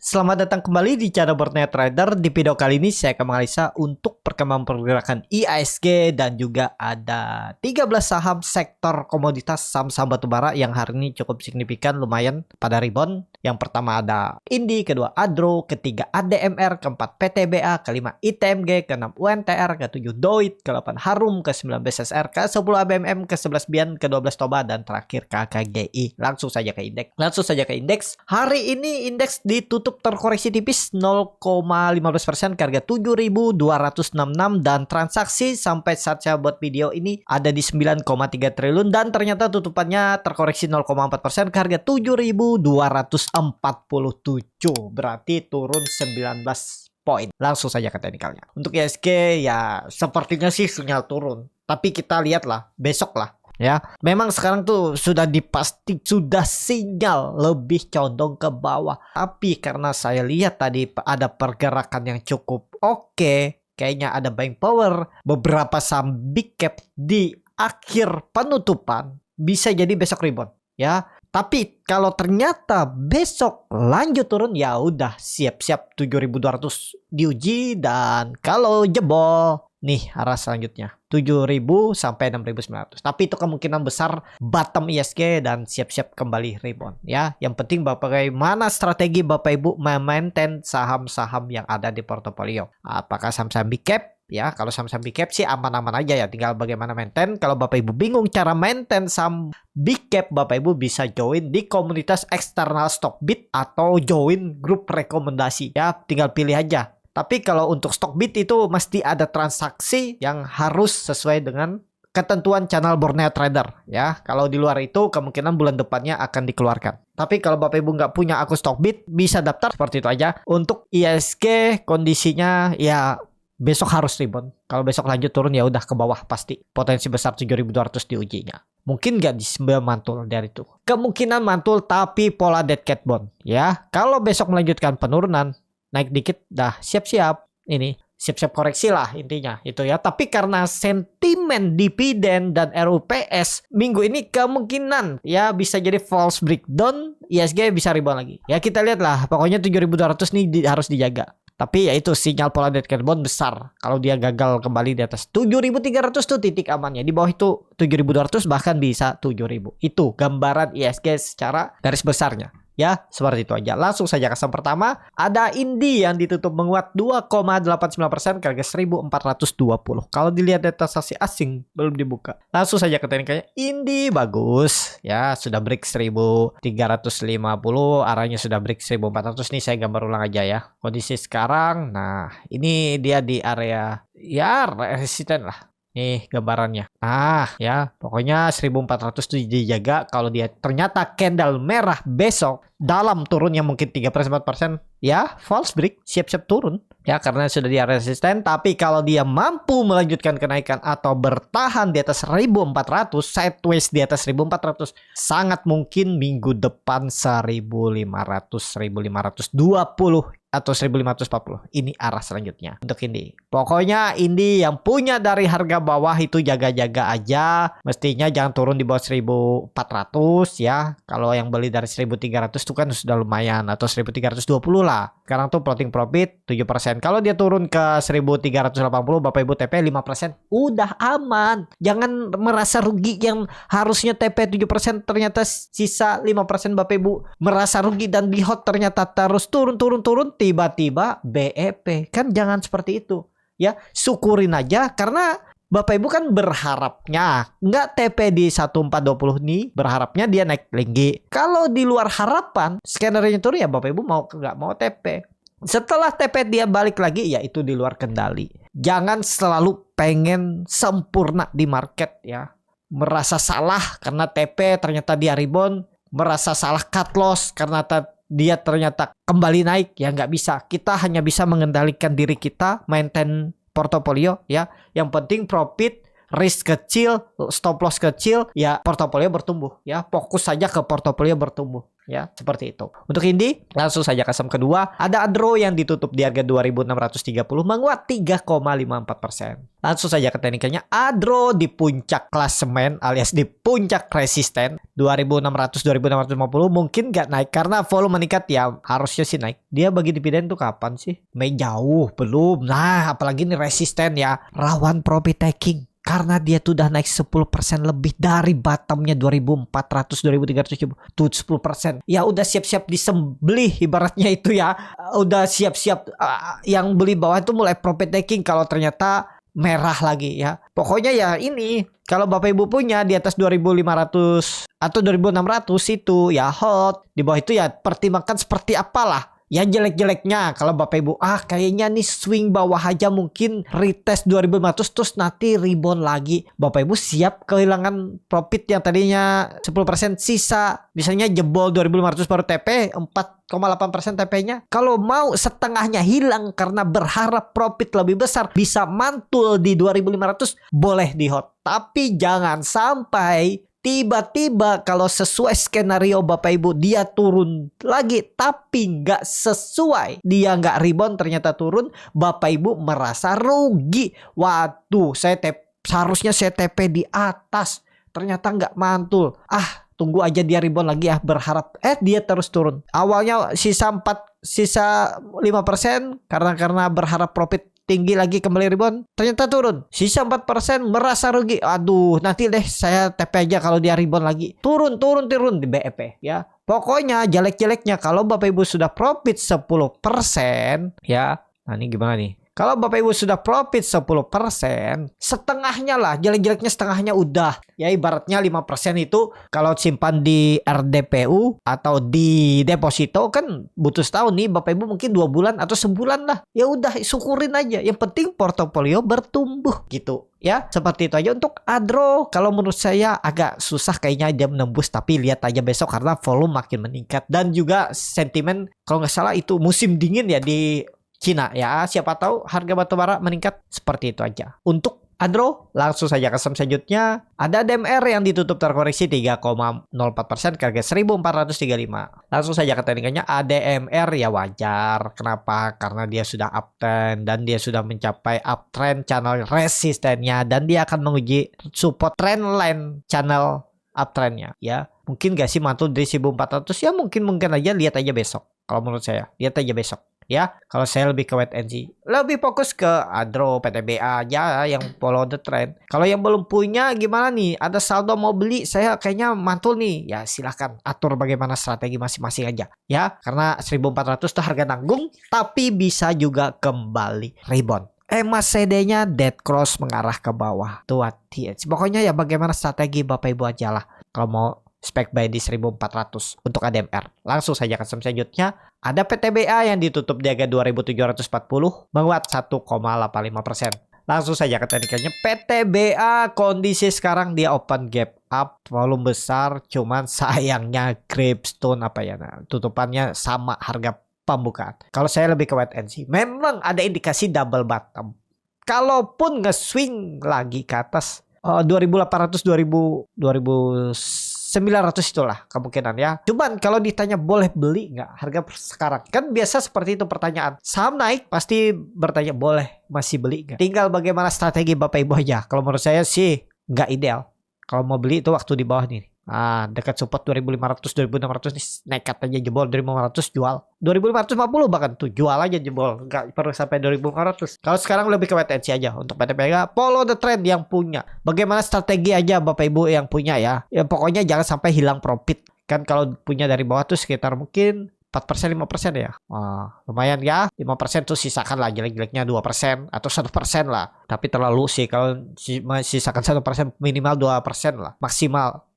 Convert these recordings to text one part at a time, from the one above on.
Selamat datang kembali di channel Borneo Trader. Di video kali ini saya akan menganalisa untuk perkembangan pergerakan IHSG dan juga ada 13 saham sektor komoditas saham-saham batubara yang hari ini cukup signifikan lumayan pada rebound. Yang pertama ada Indi, kedua Adro, ketiga ADMR, keempat PTBA, kelima ITMG, keenam UNTR, ketujuh Doit, ke-8 Harum, ke-9 BSSR, ke-10 ABMM, ke-11 Bian, ke-12 Toba, dan terakhir KKGI. Langsung saja ke indeks. Hari ini indeks ditutup terkoreksi tipis 0,15% ke harga 7.266 dan transaksi sampai saat saya buat video ini ada di 9,3 triliun dan ternyata tutupannya terkoreksi 0,4% ke harga 7.247, berarti turun 19 poin. Langsung saja ke teknikalnya. Untuk IHSG ya sepertinya sih sinyal turun, tapi kita lihatlah besok lah. Ya, memang sekarang tuh sudah sudah sinyal lebih condong ke bawah. Tapi karena saya lihat tadi ada pergerakan yang cukup oke, kayaknya ada buying power, beberapa saham big cap di akhir penutupan bisa jadi besok rebound, ya. Tapi kalau ternyata besok lanjut turun, ya udah siap-siap 7.200 diuji, dan kalau jebol nih arah selanjutnya 7.000 sampai 6.900. Tapi itu kemungkinan besar bottom IHSG dan siap-siap kembali rebound, ya. Yang penting bagaimana strategi Bapak Ibu memaintain saham-saham yang ada di portofolio. Apakah saham-saham big cap? Ya, kalau saham-saham big cap sih aman-aman aja ya, tinggal bagaimana maintain. Kalau Bapak Ibu bingung cara maintain saham big cap, Bapak Ibu bisa join di komunitas eksternal Stockbit atau join grup rekomendasi, ya. Tinggal pilih aja. Tapi kalau untuk Stockbit itu mesti ada transaksi yang harus sesuai dengan ketentuan channel Borneo Trader, ya. Kalau di luar itu kemungkinan bulan depannya akan dikeluarkan. Tapi kalau Bapak Ibu nggak punya akun Stockbit, bisa daftar seperti itu aja. Untuk IHSG kondisinya ya besok harus rebound. Kalau besok lanjut turun ya udah ke bawah pasti. Potensi besar 7.200 diujinya. Mungkin nggak mantul dari itu. Kemungkinan mantul tapi pola dead cat bond, ya. Kalau besok melanjutkan penurunan, naik dikit dah siap-siap ini, siap-siap koreksi lah intinya itu ya. Tapi karena sentimen dividen dan RUPS minggu ini kemungkinan ya bisa jadi false breakdown, IHSG bisa rebound lagi. Ya kita lihat lah, pokoknya 7.200 nih harus dijaga. Tapi ya itu sinyal pola dead cat bond besar. Kalau dia gagal kembali di atas 7.300 tuh titik amannya. Di bawah itu 7.200 bahkan bisa 7.000. Itu gambaran IHSG secara garis besarnya. Ya, seperti itu aja. Langsung saja ke saham pertama. Ada Indi yang ditutup menguat 2,89% ke harga 1.420. Kalau dilihat data transaksi asing belum dibuka. Langsung saja ke teknikalnya. Indi bagus. Ya, sudah break 1.350. Arahnya sudah break 1.400. Nih saya gambar ulang aja ya. Kondisi sekarang. Nah, ini dia di area ya resisten lah. Nih gambarannya. Ya pokoknya 1.400 itu dijaga. Kalau dia ternyata candle merah besok dalam turunnya mungkin 3-4%, ya false break, siap-siap turun. Ya karena sudah di area resisten. Tapi kalau dia mampu melanjutkan kenaikan atau bertahan di atas 1.400, sideways di atas 1.400, sangat mungkin minggu depan 1.500, 1.520 atau 1.540. Ini arah selanjutnya untuk Indi. Pokoknya Indi yang punya dari harga bawah itu jaga-jaga aja. Mestinya jangan turun di bawah 1.400 ya. Kalau yang beli dari 1.300 itu kan sudah lumayan, atau 1.320 lah. Sekarang tuh floating profit 7%. Kalau dia turun ke 1.380, Bapak Ibu TP 5%. Udah aman. Jangan merasa rugi yang harusnya TP 7%, ternyata sisa 5% Bapak Ibu merasa rugi dan di hot ternyata terus turun tiba-tiba BEP. Kan jangan seperti itu. Ya, syukurin aja karena Bapak Ibu kan berharapnya nggak TP di 1.420 nih, berharapnya dia naik tinggi. Kalau di luar harapan, skenario turun ya Bapak Ibu mau nggak mau TP. Setelah TP dia balik lagi, ya itu di luar kendali. Jangan selalu pengen sempurna di market ya. Merasa salah karena TP ternyata dia rebound, merasa salah cut loss karena dia ternyata kembali naik, ya nggak bisa. Kita hanya bisa mengendalikan diri kita, maintain portofolio ya. Yang penting profit risk kecil, stop loss kecil, ya portofolio bertumbuh ya. Fokus saja ke portofolio bertumbuh ya, seperti itu. Untuk Indi, langsung saja ke saham kedua, ada Adro yang ditutup di harga 2630 menguat 3,54%. Langsung saja ke teknikalnya, Adro di puncak klasemen alias di puncak resisten 2600 2650 mungkin nggak naik karena volume meningkat ya, harusnya sih naik. Dia bagi dividen tuh kapan sih? Mei jauh belum. Nah, apalagi ini resisten ya, rawan profit taking. Karena dia tuh udah naik 10% lebih dari bottomnya 2400 2300 tuh 10%. Ya udah siap-siap disembelih ibaratnya itu ya. Udah siap-siap yang beli bawah itu mulai profit taking kalau ternyata merah lagi ya. Pokoknya ya ini kalau Bapak Ibu punya di atas 2500 atau 2600 itu ya hold. Di bawah itu ya pertimbangkan seperti apalah. Ya jelek-jeleknya kalau Bapak Ibu kayaknya nih swing bawah aja mungkin retest 2500 terus nanti rebound lagi. Bapak Ibu siap kehilangan profit yang tadinya 10% sisa. Misalnya jebol 2500 baru TP 4,8% TP-nya. Kalau mau setengahnya hilang karena berharap profit lebih besar bisa mantul di 2500 boleh di hold. Tapi jangan sampai tiba-tiba kalau sesuai skenario Bapak Ibu dia turun lagi tapi nggak sesuai, dia nggak rebound ternyata turun, Bapak Ibu merasa rugi. Waduh, seharusnya saya TP di atas ternyata nggak mantul. Tunggu aja dia rebound lagi ya, berharap dia terus turun. Awalnya sisa 5% karena berharap profit tinggi lagi kembali rebound, ternyata turun. Sisa 4% merasa rugi. Aduh, nanti deh saya TP aja kalau dia rebound lagi. Turun di BEP ya. Pokoknya jelek-jeleknya kalau Bapak Ibu sudah profit 10% ya. Nah, ini gimana nih? Kalau Bapak Ibu sudah profit 10%, setengahnya lah, jelek-jeleknya setengahnya udah. Ya ibaratnya 5% itu kalau simpan di RDPU atau di deposito kan butuh setahun nih. Bapak Ibu mungkin 2 bulan atau sebulan lah. Ya udah syukurin aja. Yang penting portofolio bertumbuh gitu. Ya seperti itu aja untuk Adro. Kalau menurut saya agak susah kayaknya dia menembus, tapi lihat aja besok karena volume makin meningkat. Dan juga sentimen kalau nggak salah itu musim dingin ya di Cina ya, siapa tahu harga batubara meningkat. Seperti itu aja untuk Adro. Langsung saja ke saham selanjutnya, ada DMR yang ditutup terkoreksi 3,04% ke harga 1435. Langsung saja ke teknikannya, ADMR ya wajar. Kenapa? Karena dia sudah uptrend dan dia sudah mencapai uptrend channel resistennya dan dia akan menguji support trendline channel uptrendnya ya. Mungkin gak sih mantul dari 1400 ya, mungkin aja, lihat aja besok. Kalau menurut saya lihat aja besok. Ya, kalau saya lebih ke wait and see, lebih fokus ke Adro, PTBA aja yang follow the trend. Kalau yang belum punya gimana nih? Ada saldo mau beli, saya kayaknya mantul nih. Ya silahkan atur bagaimana strategi masing-masing aja. Ya, karena 1400 itu harga nanggung, tapi bisa juga kembali rebound. EMA CD-nya dead cross mengarah ke bawah. Tuh TH. Pokoknya ya bagaimana strategi Bapak Ibu aja lah. Kalau mau spek buy di 1400 untuk ADMR. Langsung saja ke saham selanjutnya. Ada PTBA yang ditutup di harga 2740 menguat 1,85%. Langsung saja ke teknikalnya. PTBA kondisi sekarang dia open gap up, volume besar, cuman sayangnya Grapestone tutupannya sama harga pembukaan. Kalau saya lebih ke wait and see. Memang ada indikasi double bottom. Kalaupun nge-swing lagi ke atas 2800 900 itulah kemungkinan ya. Cuman kalau ditanya boleh beli nggak harga sekarang, kan biasa seperti itu pertanyaan. Saham naik pasti bertanya boleh masih beli nggak. Tinggal bagaimana strategi Bapak Ibu aja. Kalau menurut saya sih nggak ideal. Kalau mau beli itu waktu di bawah nih. Dekat support 2500 2600 nih, nekat aja jebol 2500 jual. 2550 bahkan tuh jual aja jebol, nggak perlu sampai 2500. Kalau sekarang lebih ke wait and see aja untuk PTBA, follow the trend yang punya. Bagaimana strategi aja Bapak Ibu yang punya ya. Ya pokoknya jangan sampai hilang profit. Kan kalau punya dari bawah tuh sekitar mungkin 4% 5% ya. Lumayan ya. 5% tuh sisakan lah jelek-jeleknya 2% atau 1% lah. Tapi terlalu sih kalau sisakan 1%, minimal 2% lah.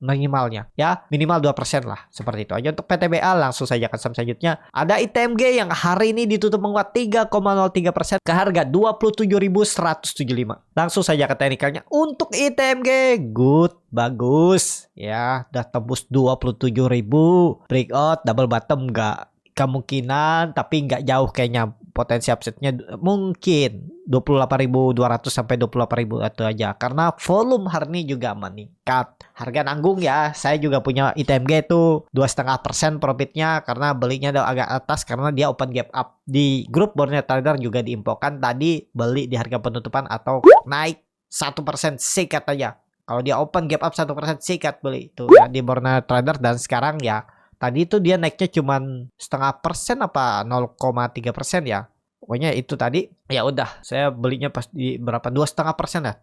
Minimalnya ya, minimal 2% lah. Seperti itu aja untuk PTBA. Langsung saja ke saham selanjutnya. Ada ITMG yang hari ini ditutup menguat 3,03% ke harga 27.175. Langsung saja ke teknikalnya. Untuk ITMG good, bagus ya, udah tembus 27.000, breakout double bottom enggak kemungkinan, tapi nggak jauh kayaknya potensi upsetnya mungkin 28.200 sampai 28.000 itu aja, karena volume hari ini juga meningkat. Harga nanggung ya, saya juga punya ITMG itu 2,5% profitnya karena belinya udah agak atas karena dia open gap up. Di grup Borneo Trader juga diinfokan tadi beli di harga penutupan atau naik 1% sikat aja. Kalau dia open gap up 1% sikat beli itu ya di Borneo Trader. Dan sekarang ya tadi itu dia naiknya cuman 0,5% apa 0,3% ya. Pokoknya itu tadi ya udah saya belinya pas di berapa 2,5% ya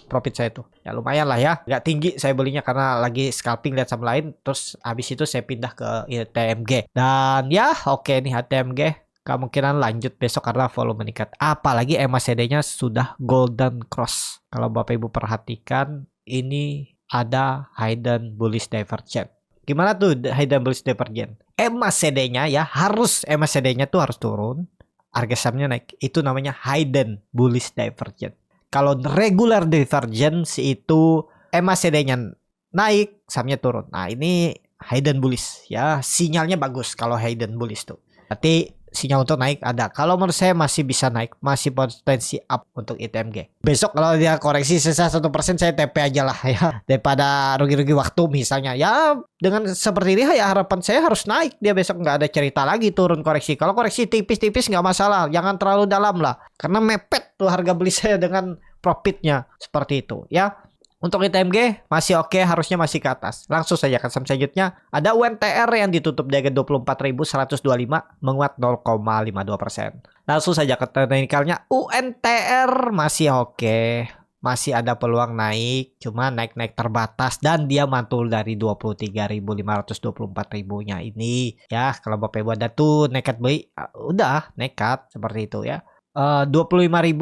profit saya itu. Ya lumayan lah ya. Gak tinggi saya belinya karena lagi scalping lihat saham lain. Terus habis itu saya pindah ke ITMG. Dan ya oke nih ITMG kemungkinan lanjut besok karena volume meningkat. Apalagi MACD-nya sudah golden cross. Kalau Bapak Ibu perhatikan ini ada hidden bullish divergence. Gimana tuh hidden bullish divergence? MACD-nya ya harus MACD-nya tuh harus turun. Harga sahamnya naik. Itu namanya hidden bullish divergence. Kalau regular divergence itu MACD-nya naik, sahamnya turun. Nah, ini hidden bullish ya. Sinyalnya bagus kalau hidden bullish tuh. Berarti sinyal untuk naik ada. Kalau menurut saya masih bisa naik, masih potensi up untuk ITMG. Besok kalau dia koreksi sisa 1% saya TP aja lah ya, daripada rugi-rugi waktu misalnya. Ya dengan seperti ini ya harapan saya harus naik. Dia besok nggak ada cerita lagi turun koreksi. Kalau koreksi tipis-tipis nggak masalah, jangan terlalu dalam lah. Karena mepet tuh harga beli saya dengan profitnya seperti itu ya. Untuk ITMG masih oke, harusnya masih ke atas. Langsung saja ke saham selanjutnya. Ada UNTR yang ditutup di harga 24.125 menguat 0,52%. Langsung saja ke teknikalnya. UNTR masih oke. Masih ada peluang naik, cuma naik-naik terbatas dan dia mantul dari 23.524.000-nya ini. Ya, kalau Bapak Ibu ada tuh nekat beli, udah nekat seperti itu ya. 25.000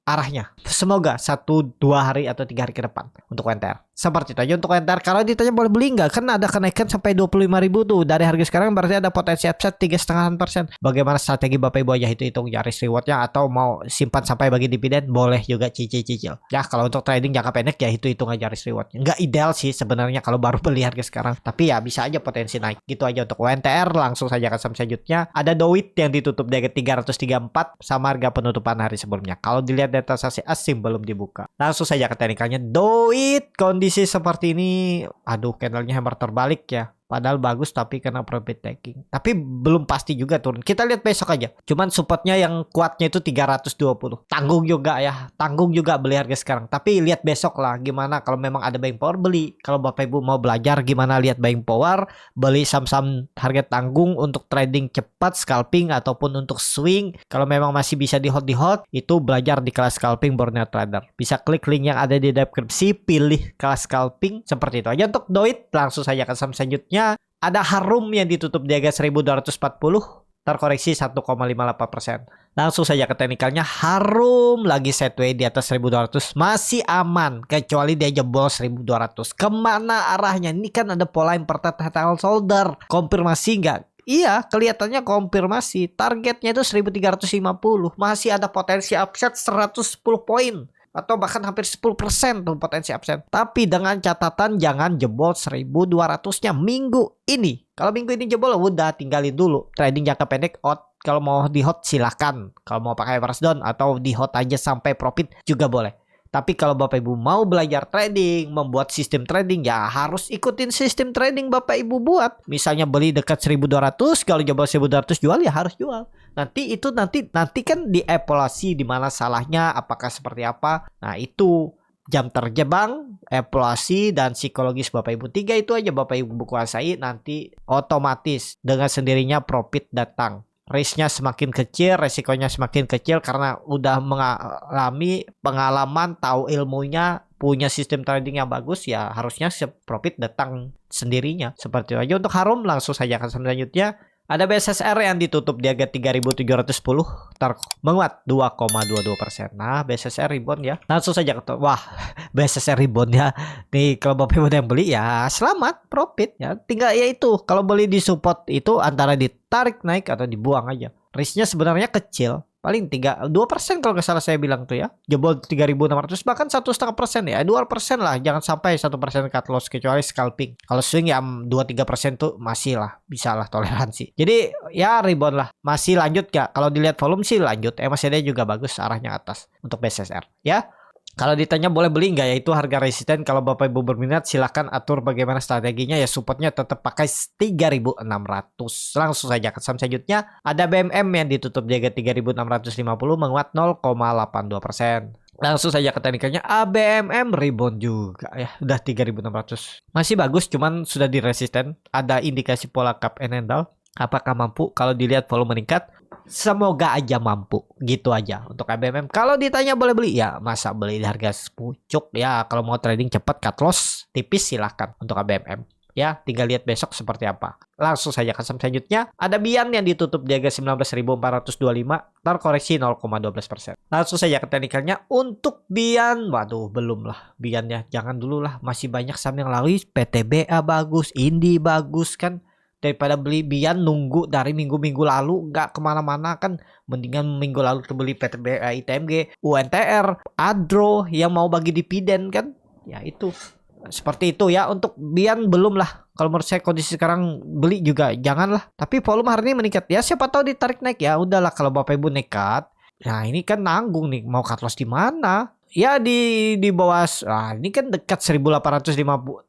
arahnya. Semoga 1-2 hari atau 3 hari ke depan untuk UNTR. Seperti itu aja untuk UNTR. Kalau ditanya boleh beli nggak? Kan ada kenaikan sampai 25.000 tuh. Dari harga sekarang berarti ada potensi upside 3,5%. Bagaimana strategi Bapak Ibu aja hitung garis rewardnya, atau mau simpan sampai bagi dividen boleh juga cicil-cicil. Ya kalau untuk trading jangka pendek ya hitung aja garis rewardnya. Nggak ideal sih sebenarnya kalau baru beli harga sekarang. Tapi ya bisa aja potensi naik. Gitu aja untuk UNTR. Langsung saja ke saham selanjutnya. Ada DOIT yang ditutup di harga 334 sama harga penutupan hari sebelumnya. Kalau dilihat data transaksi asing belum dibuka. Langsung saja ke teknikalnya. DOIT kondisi seperti ini, aduh candlenya hammer terbalik ya. Padahal bagus tapi kena profit taking. Tapi belum pasti juga turun. Kita lihat besok aja. Cuman supportnya yang kuatnya itu 320. Tanggung juga ya. Tanggung juga beli harga sekarang. Tapi lihat besok lah gimana kalau memang ada buying power beli. Kalau Bapak Ibu mau belajar gimana lihat buying power, beli saham-saham harga tanggung untuk trading cepat, scalping ataupun untuk swing. Kalau memang masih bisa di hold itu belajar di kelas scalping Borneo Trader. Bisa klik link yang ada di deskripsi, pilih kelas scalping seperti itu aja untuk DOIT. Langsung saja ke saham selanjutnya. Ada Harum yang ditutup di harga 1.240, terkoreksi 1,58%. Langsung saja ke teknikalnya. Harum lagi sideways di atas 1.200, masih aman kecuali dia jebol 1.200. Kemana arahnya? Ini kan ada pola impertentile shoulder. Konfirmasi nggak? Iya, kelihatannya konfirmasi. Targetnya itu 1.350. Masih ada potensi upside 110 poin. Atau bahkan hampir 10% tuh potensi upside. Tapi dengan catatan jangan jebol 1.200-nya minggu ini. Kalau minggu ini jebol udah tinggalin dulu. Trading jangka pendek out. Kalau mau di hot silahkan. Kalau mau pakai first down atau di hot aja sampai profit juga boleh. Tapi kalau Bapak Ibu mau belajar trading, membuat sistem trading, ya harus ikutin sistem trading Bapak Ibu buat. Misalnya beli dekat 1.200, kalau jebol 1.200 jual ya harus jual. Nanti kan dievaluasi di mana salahnya, apakah seperti apa. Nah, itu jam terjebang, evaluasi dan psikologis Bapak Ibu. 3 itu aja Bapak Ibu kuasai, nanti otomatis dengan sendirinya profit datang. Risknya semakin kecil, resikonya semakin kecil karena udah mengalami pengalaman, tahu ilmunya, punya sistem trading yang bagus, ya harusnya profit datang sendirinya. Seperti itu aja untuk Harum. Langsung saja ke selanjutnya. Ada BSSR yang ditutup di harga 3.710, menguat 2,22%. Nah, BSSR rebound ya. Langsung saja ke wah, BSSR rebound ya. Nih kalau Bapak Ibu yang beli ya selamat profit ya. Tinggal ya itu, kalau beli di support itu antara ditarik naik atau dibuang aja. Risknya sebenarnya kecil. paling 2% kalau nggak salah saya bilang tuh ya, jebol 3.600, bahkan 1,5% ya, 2% lah, jangan sampai 1% cut loss kecuali scalping. Kalau swing ya 2-3% tuh masih lah, bisa lah toleransi. Jadi ya rebound lah, masih lanjut gak? Kalau dilihat volume sih lanjut, MACD juga bagus arahnya atas untuk BSR ya. Kalau ditanya boleh beli nggak, ya itu harga resisten. Kalau Bapak Ibu berminat silahkan atur bagaimana strateginya, ya supportnya tetap pakai 3.600. Langsung saja ke saham selanjutnya. Ada BMM yang ditutup jaga 3.650 menguat 0,82%. Langsung saja ke teknikalnya, ABMM rebound juga ya, udah 3.600. Masih bagus, cuman sudah di resisten. Ada indikasi pola cup and handle. Apakah mampu? Kalau dilihat volume meningkat, semoga aja mampu. Gitu aja untuk ABMM. Kalau ditanya boleh beli, ya masa beli di harga pucuk ya. Kalau mau trading cepat cut loss tipis silahkan untuk ABMM. Ya, tinggal lihat besok seperti apa. Langsung saja ke saham selanjutnya. Ada Bian yang ditutup di harga 19.425, terkoreksi 0,12%. Langsung saja ke teknikalnya. Untuk Bian, waduh belum lah Biannya. Jangan dulu lah, masih banyak saham yang lalu. PTBA bagus, Indi bagus kan. Daripada beli Bian nunggu dari minggu-minggu lalu nggak kemana-mana kan, mendingan minggu lalu terbeli PTBA, ITMG, UNTR, Adro yang mau bagi dividen kan, ya itu seperti itu ya. Untuk Bian belum lah, kalau menurut saya kondisi sekarang beli juga janganlah. Tapi volume hari ini meningkat ya, siapa tahu ditarik naik ya. Udahlah kalau Bapak Ibu nekat, nah ini kan nanggung nih, mau cut loss di mana ya, di bawah. Ini kan dekat 1.850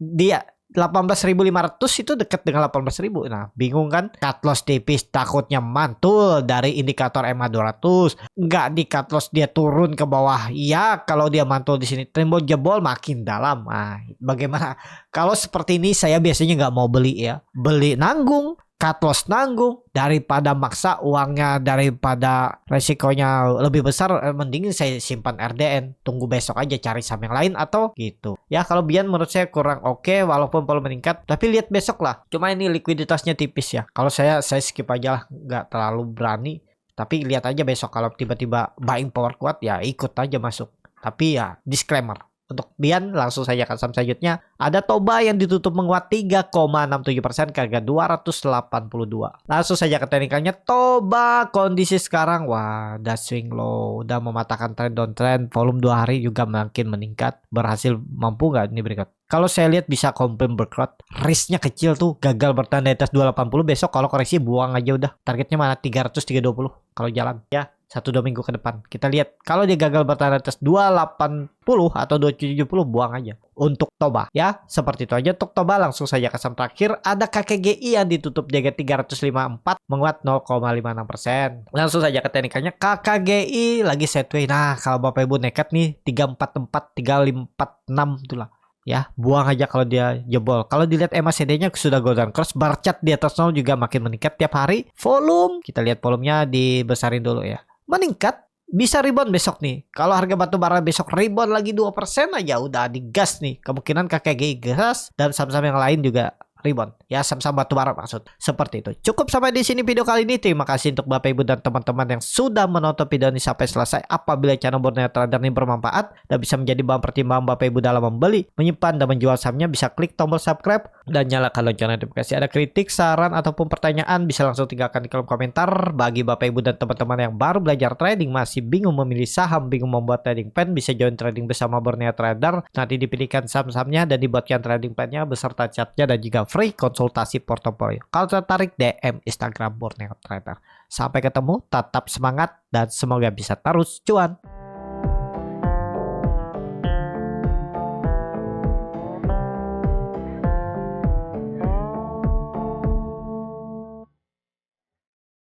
dia. 18.500 itu dekat dengan 18.000. Nah, bingung kan? Cut loss tipis, takutnya mantul dari indikator EMA 200. Nggak di cut loss dia turun ke bawah. Ya, kalau dia mantul di sini trembol jebol makin dalam. Nah, bagaimana? Kalau seperti ini saya biasanya nggak mau beli ya. Beli nanggung, cut loss nanggung, daripada maksa uangnya, daripada resikonya lebih besar, mending saya simpan RDN, tunggu besok aja cari saham yang lain atau gitu ya. Kalau Bian menurut saya kurang oke, walaupun volume meningkat, tapi lihat besok lah. Cuma ini likuiditasnya tipis ya. Kalau saya skip aja lah, nggak terlalu berani. Tapi lihat aja besok, kalau tiba-tiba buying power kuat ya ikut aja masuk. Tapi ya disclaimer, untuk Bian langsung saja ke saham selanjutnya. Ada Toba yang ditutup menguat 3,67% ke harga 282. Langsung saja ke teknikalnya. Toba kondisi sekarang wah udah swing low, udah mematahkan trend downtrend. Volume 2 hari juga makin meningkat. Berhasil mampu nggak ini berikut? Kalau saya lihat bisa confirm berkrot. Risknya kecil tuh, gagal bertahan di atas 280 besok. Kalau koreksi buang aja udah. Targetnya mana? 300-320 kalau jalan ya. 1-2 minggu ke depan kita lihat, kalau dia gagal bertahan atas 280 atau 270 buang aja untuk Toba ya. Seperti itu aja untuk Toba. Langsung saja ke saham terakhir. Ada KKGI yang ditutup jaga 354 menguat 0,56%. Langsung saja ke teknikalnya. KKGI lagi sideways. Nah, kalau Bapak Ibu nekat nih 344 346 itulah ya, buang aja kalau dia jebol. Kalau dilihat MACD-nya sudah golden cross, bar chart di atas 0 juga makin meningkat tiap hari. Volume, kita lihat volumenya dibesarin dulu ya. Meningkat, bisa rebound besok nih. Kalau harga batu bara besok rebound lagi 2% aja udah digas nih. Kemungkinan KKGI gas dan saham-saham yang lain juga rebound ya, saham-saham batu bara maksud. Seperti itu. Cukup sampai di sini video kali ini. Terima kasih untuk Bapak Ibu dan teman-teman yang sudah menonton video ini sampai selesai. Apabila channel Borneo Trader ini bermanfaat dan bisa menjadi bahan pertimbangan Bapak Ibu dalam membeli, menyimpan dan menjual sahamnya, bisa klik tombol subscribe dan nyalakan lonceng notifikasi. Ada kritik, saran ataupun pertanyaan bisa langsung tinggalkan di kolom komentar. Bagi Bapak Ibu dan teman-teman yang baru belajar trading, masih bingung memilih saham, bingung membuat trading plan, bisa join trading bersama Borneo Trader. Nanti dipilihkan saham-sahamnya dan dibuatkan trading plan-nya beserta chartnya dan juga free konsultasi portofolio. Kalau tertarik, DM Instagram Borneo Trader. Sampai ketemu, tetap semangat dan semoga bisa terus cuan.